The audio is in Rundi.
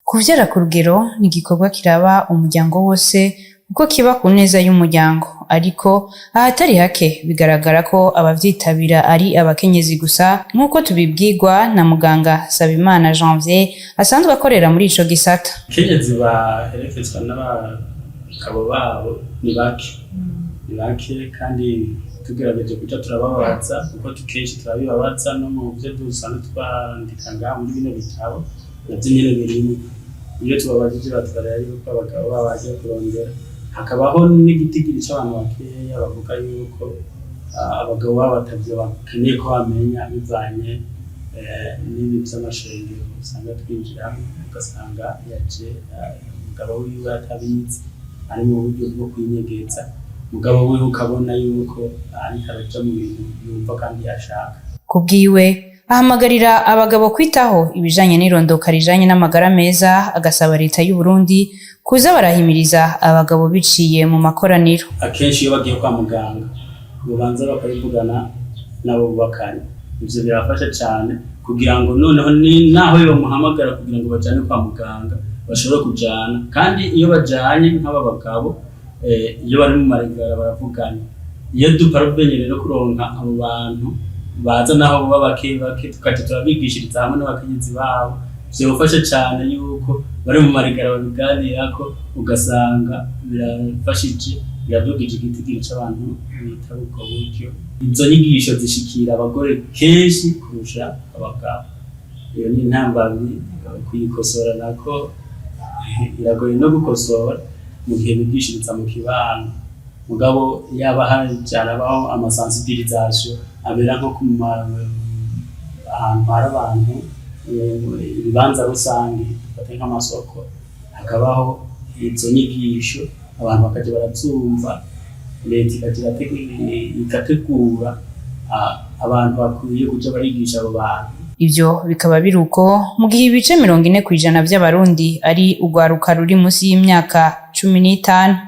Kuvyara ku rugero ni igikorwa kiraba umuryango wose kuko kiba ku neza y'umuryango, ariko ahatari hake bigaragara ko abavyitabira ari abakenyezi gusa nk'uko tubibwirwa na muganga Sabimana Janvier asanzwe akorera muri ico gisata. Abakenyezi baherekezwa n'abagabo babo ni bake kandi tugerageje kuja turababaza kuko kenshi turabibabaza no mu vyo dusanzwe twandika ngaha muri bino bitabo navyo nyene birimo. Iyo tubabajije batwara yuko abagabo babaje kurondera, hakabaho n'igitigiri c'abantu bakeya bavuga yuko abagabo babo batavyo bakeneye ko bamenya bivanye n'ibi vy'amashengero usanga twinjiramo, ugasanga yaje umugabo wiwe atabizi ari mu buryo bwo kwinyegeza, umugabo wiwe ukabona yuko ariko araja mu bintu yumva kandi yashaka. Kubwiwe ahamagarira abagabo kwitaho ibijanye n'irondoka rijanye n'amagara meza, agasaba leta y'u Burundi kuza barahimiriza abagabo biciye mu makoraniro. Akenshi iyo bagiye kwa muganga bubanza bakabivugana nabo bubakanye, ivyo birafasha cane kugira ngo noneho naho yo muhamagara kugira ngo bajane kwa muganga bashobore kujana, kandi iyo bajanye nk'aba bagabo iyo bari mu marigara baravugana. Iyo duparuvenye rero kuronka abo bantu baza naho baba bake tukaja turabigishiriza hamwe n'abakenyezi babo, vyofasha cane yuko bari mu marigara babiganirako, ugasanga birafashije biradugije igitigiri c'abantu bitaba ubwo buryo. Izo nyigisho zishikira abagore kenshi kurusha abagabo, iyo ni intambamyi kuyikosora nako iragoye no gukosora mu gihe bigishiriza mu kibano. Mugabo yaba harabaho amasensibilisation abera nko ku ahantu hari abantu ibibanza rusange bafate nk'amasoko, hakabaho izo nyigisho abantu bakaja barazumva, leta ikategura abantu bakwiye kuja barigisha abo bantu. Ivyo bikaba biruko mu gihe ibice 40% vy'abarundi ari urwaruka ruri musi y'imyaka 15.